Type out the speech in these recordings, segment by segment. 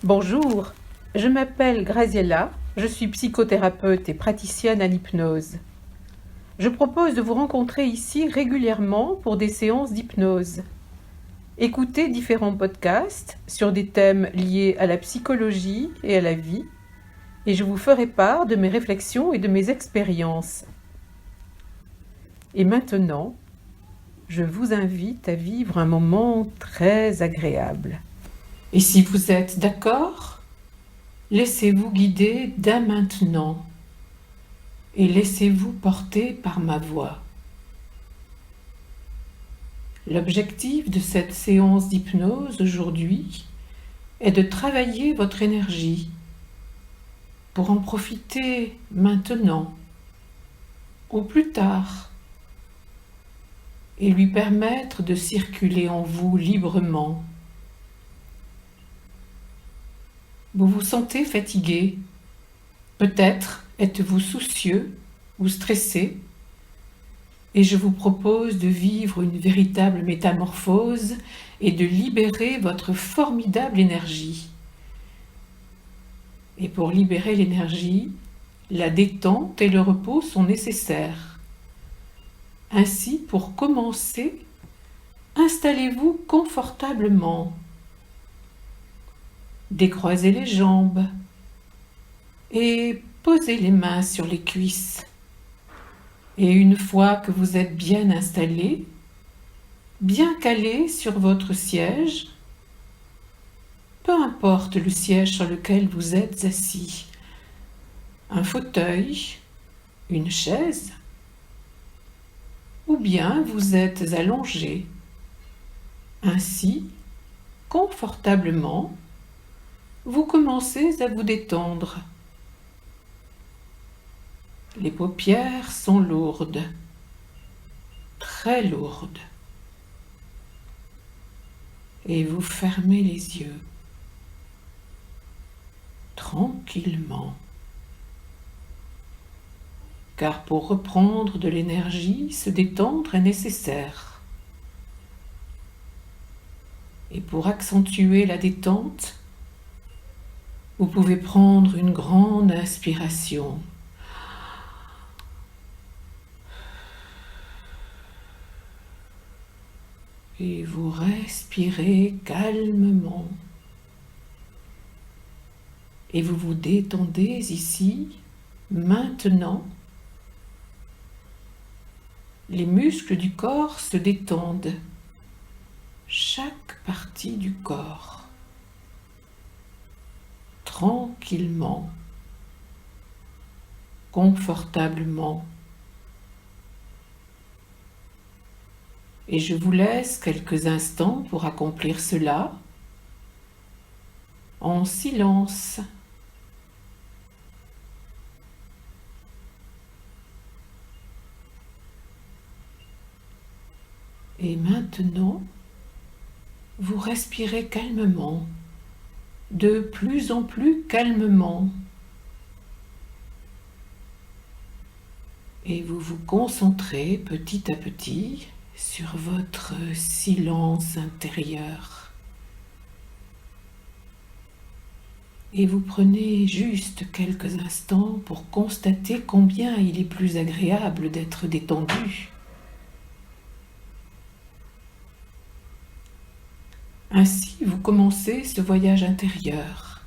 Bonjour, je m'appelle Graziella, je suis psychothérapeute et praticienne en hypnose. Je propose de vous rencontrer ici régulièrement pour des séances d'hypnose. Écoutez différents podcasts sur des thèmes liés à la psychologie et à la vie, et je vous ferai part de mes réflexions et de mes expériences. Et maintenant, je vous invite à vivre un moment très agréable. Et si vous êtes d'accord, laissez-vous guider dès maintenant et laissez-vous porter par ma voix. L'objectif de cette séance d'hypnose aujourd'hui est de travailler votre énergie pour en profiter maintenant ou plus tard et lui permettre de circuler en vous librement. Vous vous sentez fatigué, peut-être êtes-vous soucieux ou stressé, et je vous propose de vivre une véritable métamorphose et de libérer votre formidable énergie. Et pour libérer l'énergie, la détente et le repos sont nécessaires. Ainsi, pour commencer, installez-vous confortablement. Décroisez les jambes et posez les mains sur les cuisses. Et une fois que vous êtes bien installé, bien calé sur votre siège, peu importe le siège sur lequel vous êtes assis, un fauteuil, une chaise, ou bien vous êtes allongé. Ainsi, confortablement, vous commencez à vous détendre. Les paupières sont lourdes, très lourdes, et vous fermez les yeux, tranquillement. Car pour reprendre de l'énergie, se détendre est nécessaire. Et pour accentuer la détente, vous pouvez prendre une grande inspiration. Et vous respirez calmement. Et vous vous détendez ici, maintenant. Les muscles du corps se détendent. Chaque partie du corps. Tranquillement. Confortablement. Et je vous laisse quelques instants pour accomplir cela en silence. Et maintenant, vous respirez calmement, de plus en plus calmement. Et vous vous concentrez petit à petit sur votre silence intérieur. Et vous prenez juste quelques instants pour constater combien il est plus agréable d'être détendu. Ainsi, vous commencez ce voyage intérieur.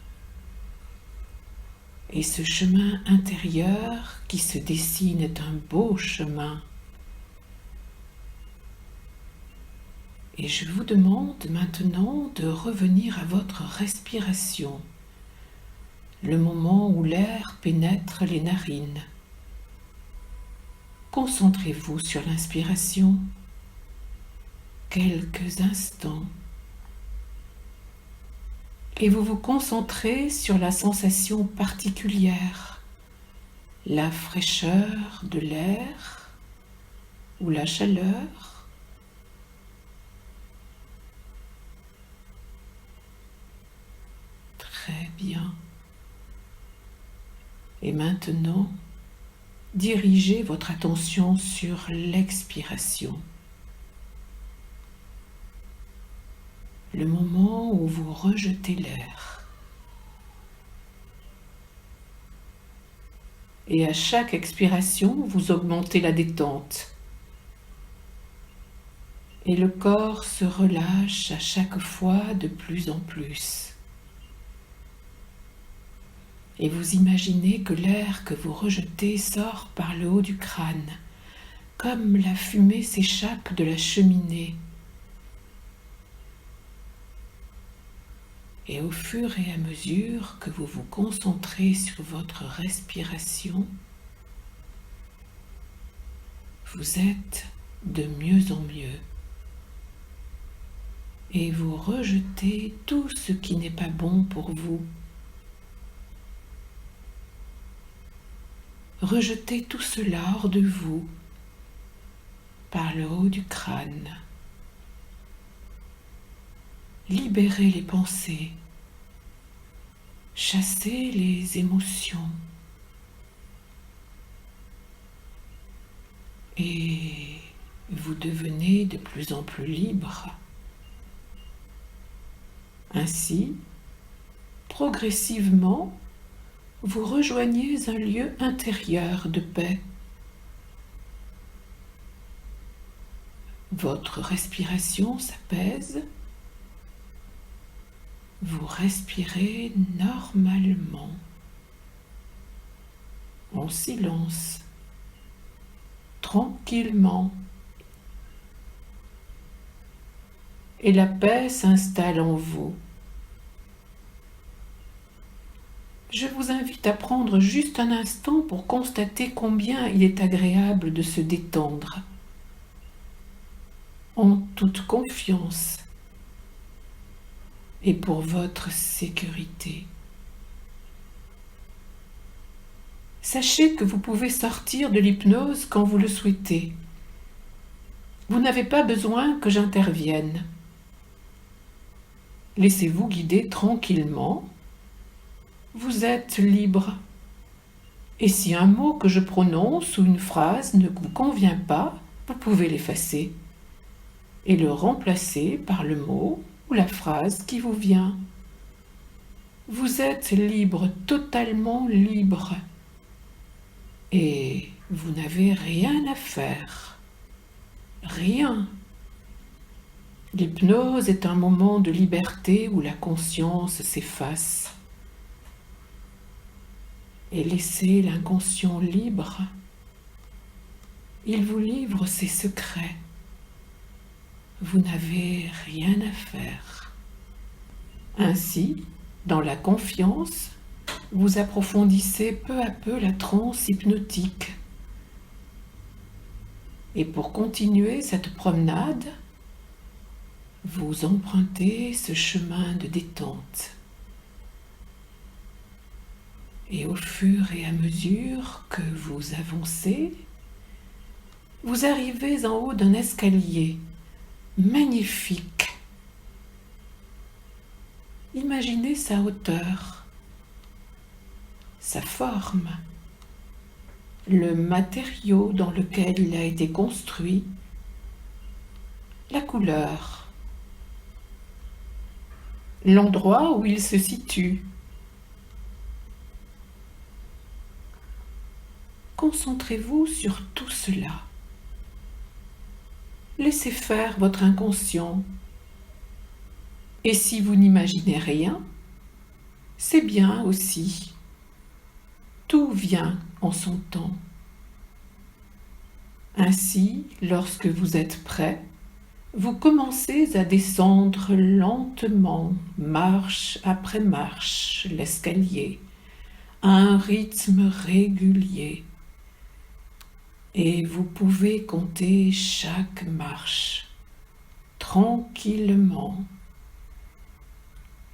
Et ce chemin intérieur qui se dessine est un beau chemin. Et je vous demande maintenant de revenir à votre respiration, le moment où l'air pénètre les narines. Concentrez-vous sur l'inspiration, quelques instants. Et vous vous concentrez sur la sensation particulière, la fraîcheur de l'air ou la chaleur. Très bien. Et maintenant, dirigez votre attention sur l'expiration. Le moment où vous rejetez l'air. et à chaque expiration, vous augmentez la détente. Et le corps se relâche à chaque fois de plus en plus. Et vous imaginez que l'air que vous rejetez sort par le haut du crâne, comme la fumée s'échappe de la cheminée. Et au fur et à mesure que vous vous concentrez sur votre respiration, vous êtes de mieux en mieux. Et vous rejetez tout ce qui n'est pas bon pour vous. Rejetez tout cela hors de vous, par le haut du crâne. Libérez les pensées, chassez les émotions et vous devenez de plus en plus libre. Ainsi, progressivement, vous rejoignez un lieu intérieur de paix. Votre respiration s'apaise. Vous respirez normalement, en silence, tranquillement. Et la paix s'installe en vous. Je vous invite à prendre juste un instant pour constater combien il est agréable de se détendre, en toute confiance et pour votre sécurité. Sachez que vous pouvez sortir de l'hypnose quand vous le souhaitez. Vous n'avez pas besoin que j'intervienne. Laissez-vous guider tranquillement. Vous êtes libre. Et si un mot que je prononce ou une phrase ne vous convient pas, vous pouvez l'effacer et le remplacer par le mot ou la phrase qui vous vient. Vous êtes libre, totalement libre. Et vous n'avez rien à faire. Rien. L'hypnose est un moment de liberté où la conscience s'efface. Et laissez l'inconscient libre. Il vous livre ses secrets. Vous n'avez rien à faire. Ainsi, dans la confiance, vous approfondissez peu à peu la transe hypnotique. Et pour continuer cette promenade, vous empruntez ce chemin de détente. Et au fur et à mesure que vous avancez, vous arrivez en haut d'un escalier magnifique. Imaginez sa hauteur, sa forme, le matériau dans lequel il a été construit, la couleur, l'endroit où il se situe. Concentrez-vous sur tout cela. Laissez faire votre inconscient. Et si vous n'imaginez rien, c'est bien aussi. Tout vient en son temps. Ainsi, lorsque vous êtes prêt, vous commencez à descendre lentement, marche après marche, l'escalier, à un rythme régulier. Et vous pouvez compter chaque marche, tranquillement.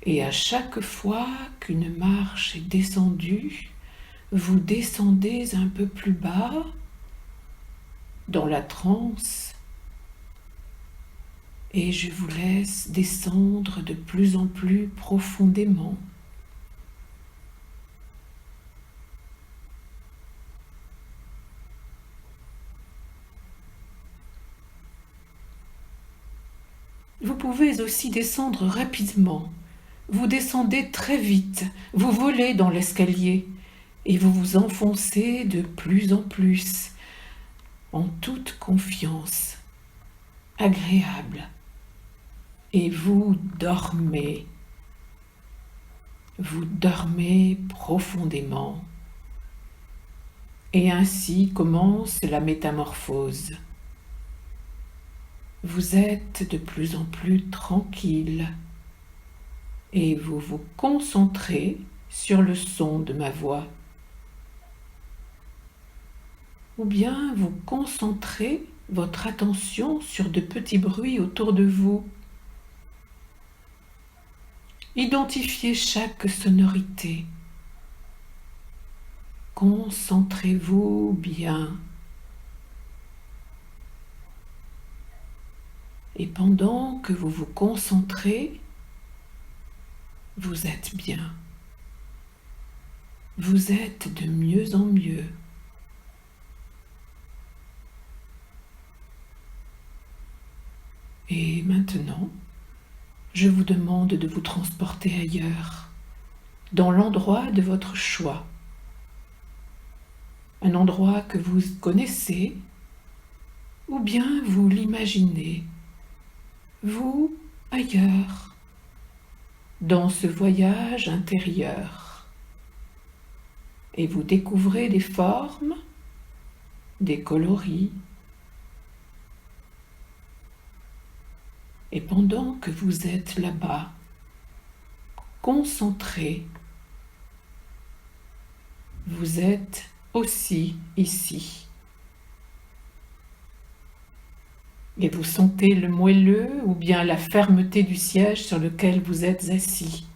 Et à chaque fois qu'une marche est descendue, vous descendez un peu plus bas, dans la transe, et je vous laisse descendre de plus en plus profondément. Vous pouvez aussi descendre rapidement. Vous descendez très vite, vous volez dans l'escalier et vous vous enfoncez de plus en plus, en toute confiance, agréable, et vous dormez profondément. Et ainsi commence la métamorphose. Vous êtes de plus en plus tranquille et vous vous concentrez sur le son de ma voix. Ou bien vous concentrez votre attention sur de petits bruits autour de vous. Identifiez chaque sonorité. Concentrez-vous bien. Et pendant que vous vous concentrez, vous êtes bien. Vous êtes de mieux en mieux. Et maintenant, je vous demande de vous transporter ailleurs, dans l'endroit de votre choix. Un endroit que vous connaissez, ou bien vous l'imaginez, vous ailleurs, dans ce voyage intérieur. Et vous découvrez des formes, des coloris. Et pendant que vous êtes là-bas, concentré, vous êtes aussi ici. Et vous sentez le moelleux ou bien la fermeté du siège sur lequel vous êtes assis.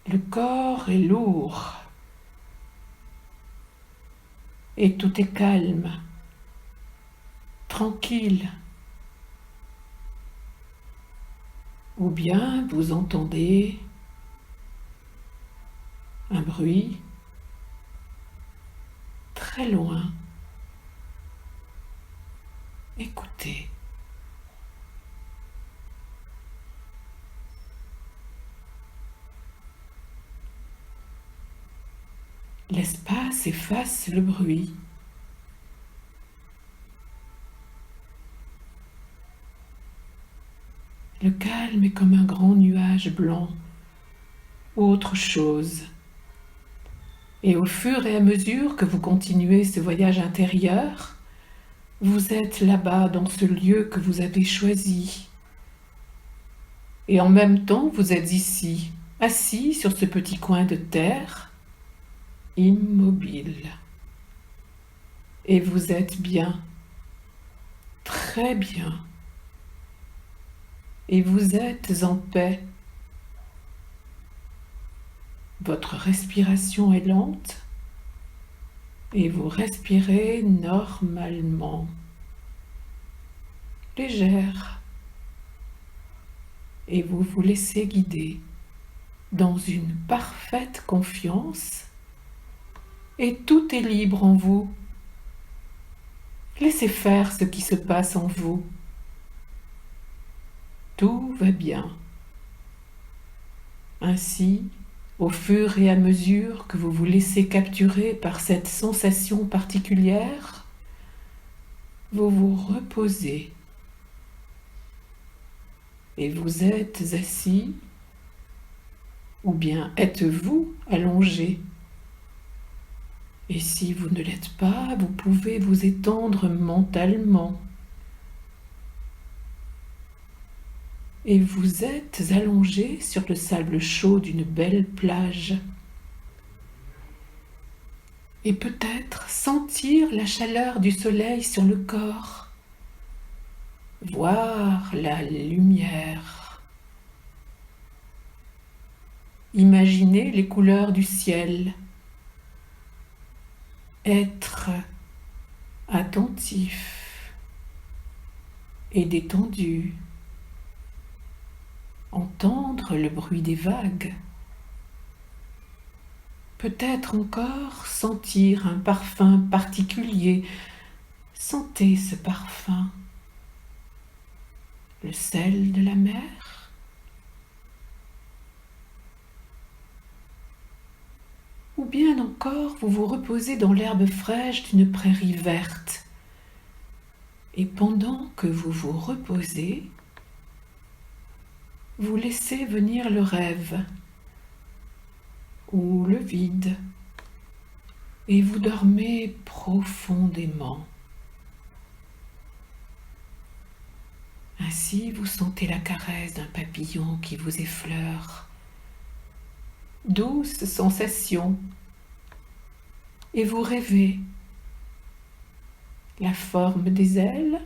Le corps est lourd et tout est calme, tranquille. Ou bien vous entendez un bruit très loin. Écoutez. L'espace efface le bruit. Le calme est comme un grand nuage blanc, ou autre chose. Et au fur et à mesure que vous continuez ce voyage intérieur, vous êtes là-bas dans ce lieu que vous avez choisi. Et en même temps, vous êtes ici, assis sur ce petit coin de terre, immobile. Et vous êtes bien, très bien. Et vous êtes en paix. Votre respiration est lente et vous respirez normalement, légère. Et vous vous laissez guider dans une parfaite confiance et tout est libre en vous. Laissez faire ce qui se passe en vous. Tout va bien. Ainsi, au fur et à mesure que vous vous laissez capturer par cette sensation particulière, vous vous reposez et vous êtes assis ou bien êtes-vous allongé. Et si vous ne l'êtes pas, vous pouvez vous étendre mentalement. Et vous êtes allongé sur le sable chaud d'une belle plage. Et peut-être sentir la chaleur du soleil sur le corps, voir la lumière, imaginer les couleurs du ciel, être attentif et détendu, entendre le bruit des vagues, peut-être encore sentir un parfum particulier. Sentez ce parfum, le sel de la mer, ou bien encore, vous vous reposez dans l'herbe fraîche d'une prairie verte. Et pendant que vous vous reposez, vous laissez venir le rêve ou le vide et vous dormez profondément. Ainsi, vous sentez la caresse d'un papillon qui vous effleure. Douce sensation. Et vous rêvez. La forme des ailes,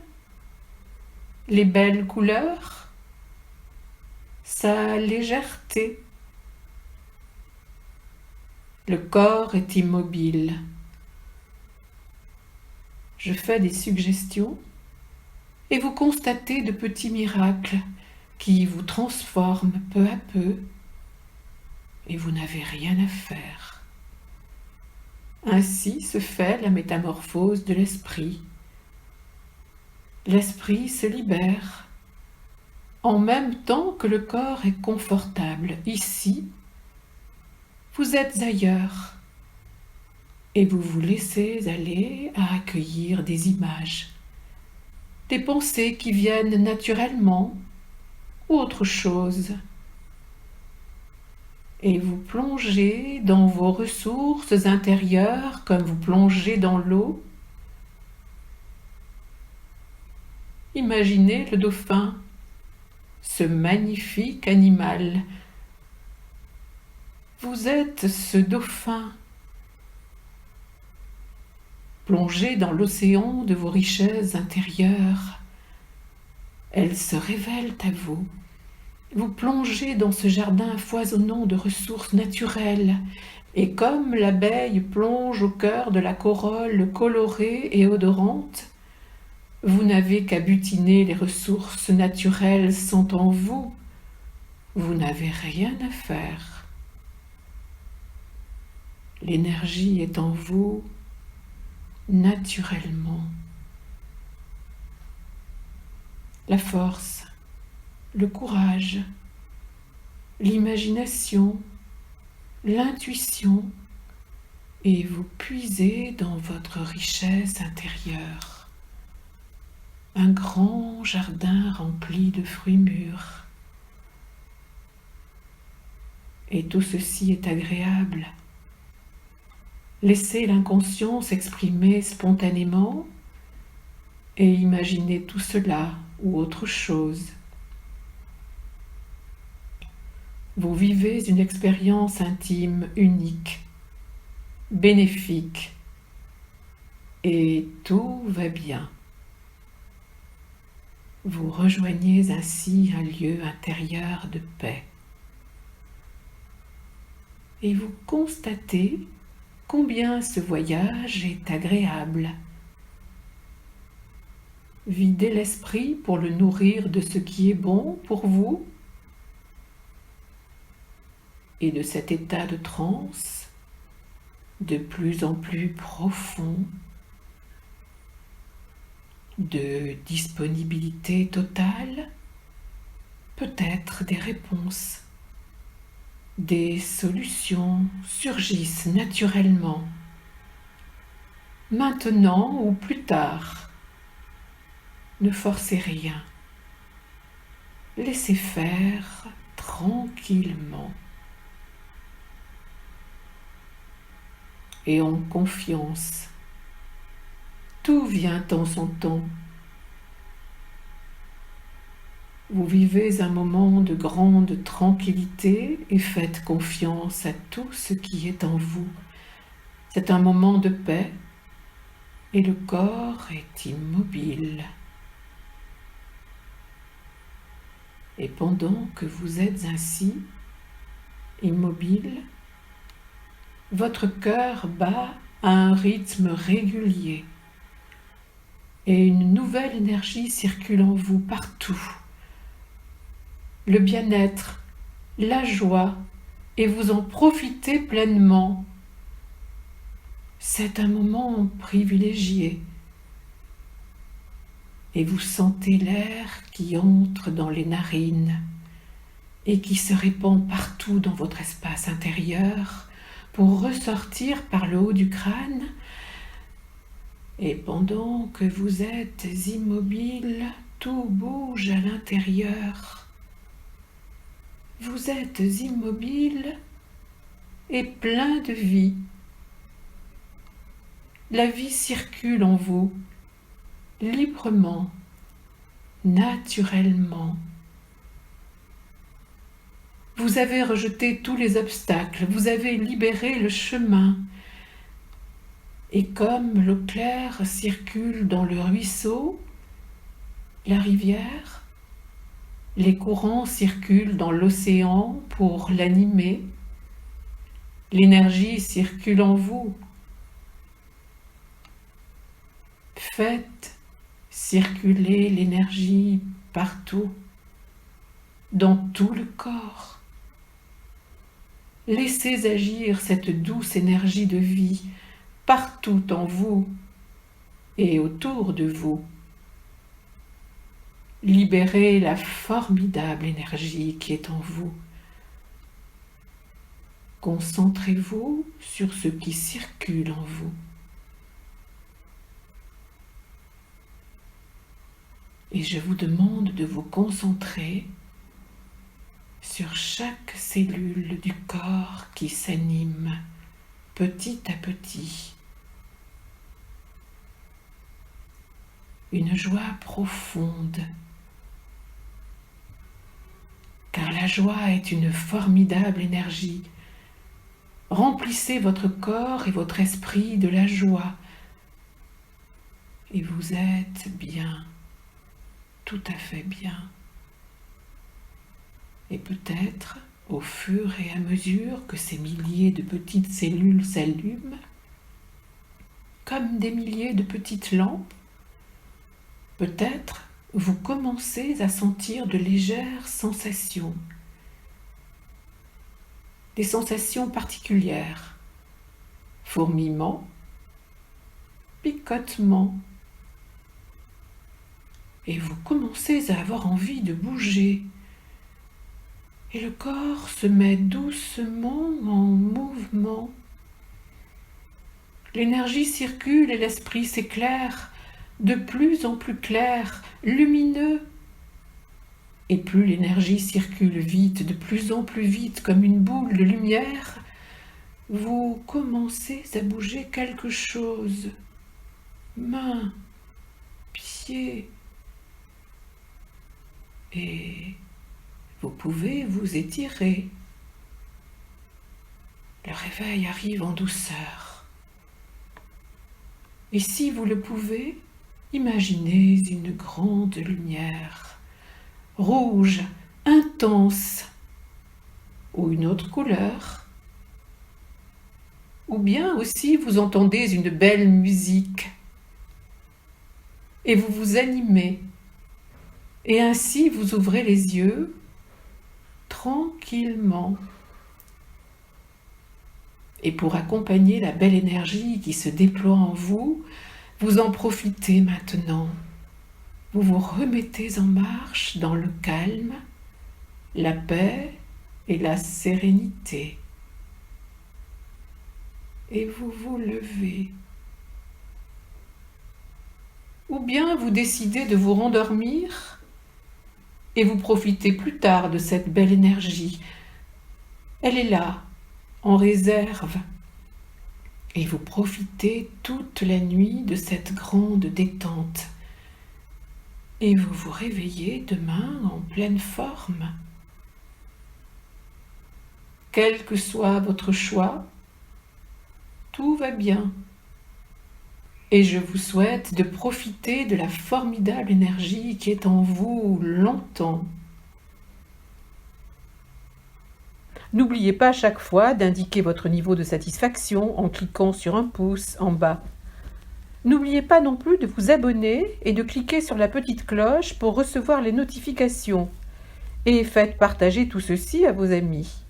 les belles couleurs, sa légèreté. Le corps est immobile. Je fais des suggestions et vous constatez de petits miracles qui vous transforment peu à peu et vous n'avez rien à faire. Ainsi se fait la métamorphose de l'esprit. L'esprit se libère en même temps que le corps est confortable. Ici, vous êtes ailleurs et vous vous laissez aller à accueillir des images, des pensées qui viennent naturellement ou autre chose. Et vous plongez dans vos ressources intérieures comme vous plongez dans l'eau. Imaginez le dauphin, ce magnifique animal. Vous êtes ce dauphin, plongé dans l'océan de vos richesses intérieures. Elles se révèlent à vous. Vous plongez dans ce jardin foisonnant de ressources naturelles, et comme l'abeille plonge au cœur de la corolle colorée et odorante, vous n'avez qu'à butiner les ressources naturelles sont en vous. Vous n'avez rien à faire. L'énergie est en vous naturellement. La force, le courage, l'imagination, l'intuition, et vous puisez dans votre richesse intérieure. Un grand jardin rempli de fruits mûrs. Et tout ceci est agréable. Laissez l'inconscient s'exprimer spontanément et imaginez tout cela ou autre chose. Vous vivez une expérience intime unique, bénéfique, et tout va bien. Vous rejoignez ainsi un lieu intérieur de paix. Et vous constatez combien ce voyage est agréable. Videz l'esprit pour le nourrir de ce qui est bon pour vous. Et de cet état de transe, de plus en plus profond, de disponibilité totale, peut-être des réponses, des solutions surgissent naturellement, maintenant ou plus tard. Ne forcez rien, laissez faire tranquillement. Et en confiance. Tout vient en son temps. Vous vivez un moment de grande tranquillité et faites confiance à tout ce qui est en vous. C'est un moment de paix et le corps est immobile. Et pendant que vous êtes ainsi, immobile, votre cœur bat à un rythme régulier et une nouvelle énergie circule en vous partout. Le bien-être, la joie, et vous en profitez pleinement. C'est un moment privilégié et vous sentez l'air qui entre dans les narines et qui se répand partout dans votre espace intérieur pour ressortir par le haut du crâne. Et pendant que vous êtes immobile, tout bouge à l'intérieur. Vous êtes immobile et plein de vie. La vie circule en vous, librement, naturellement. Vous avez rejeté tous les obstacles, vous avez libéré le chemin. Et comme l'eau claire circule dans le ruisseau, la rivière, les courants circulent dans l'océan pour l'animer. L'énergie circule en vous. Faites circuler l'énergie partout, dans tout le corps. Laissez agir cette douce énergie de vie partout en vous et autour de vous. Libérez la formidable énergie qui est en vous. Concentrez-vous sur ce qui circule en vous. Et je vous demande de vous concentrer sur chaque cellule du corps qui s'anime petit à petit. Une joie profonde, car la joie est une formidable énergie. Remplissez votre corps et votre esprit de la joie, et vous êtes bien, tout à fait bien. Et peut-être, au fur et à mesure que ces milliers de petites cellules s'allument, comme des milliers de petites lampes, peut-être vous commencez à sentir de légères sensations, des sensations particulières, fourmillement, picotement, et vous commencez à avoir envie de bouger, et le corps se met doucement en mouvement. L'énergie circule et l'esprit s'éclaire, de plus en plus clair, lumineux. Et plus l'énergie circule vite, de plus en plus vite, comme une boule de lumière, vous commencez à bouger quelque chose. Mains, pieds. Et vous pouvez vous étirer. Le réveil arrive en douceur. Et si vous le pouvez, imaginez une grande lumière, rouge, intense, ou une autre couleur. Ou bien aussi vous entendez une belle musique et vous vous animez. Et ainsi vous ouvrez les yeux tranquillement. Et pour accompagner la belle énergie qui se déploie en vous, vous en profitez maintenant. Vous vous remettez en marche dans le calme, la paix et la sérénité. Et vous vous levez. Ou bien vous décidez de vous rendormir et vous profitez plus tard de cette belle énergie. Elle est là, en réserve. Et vous profitez toute la nuit de cette grande détente. Et vous vous réveillez demain en pleine forme. Quel que soit votre choix, tout va bien. Et je vous souhaite de profiter de la formidable énergie qui est en vous longtemps. N'oubliez pas à chaque fois d'indiquer votre niveau de satisfaction en cliquant sur un pouce en bas. N'oubliez pas non plus de vous abonner et de cliquer sur la petite cloche pour recevoir les notifications. Et faites partager tout ceci à vos amis.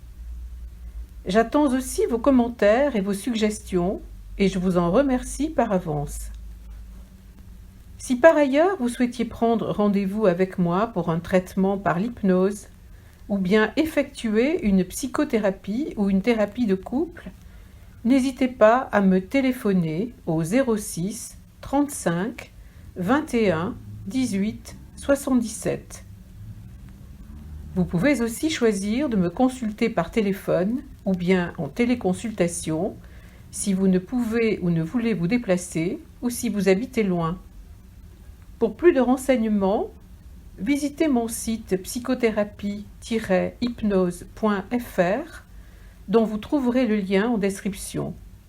J'attends aussi vos commentaires et vos suggestions et je vous en remercie par avance. Si par ailleurs vous souhaitiez prendre rendez-vous avec moi pour un traitement par l'hypnose ou bien effectuer une psychothérapie ou une thérapie de couple, n'hésitez pas à me téléphoner au 06 35 21 18 77. Vous pouvez aussi choisir de me consulter par téléphone ou bien en téléconsultation si vous ne pouvez ou ne voulez vous déplacer ou si vous habitez loin. Pour plus de renseignements, visitez mon site psychothérapie-hypnose.fr dont vous trouverez le lien en description.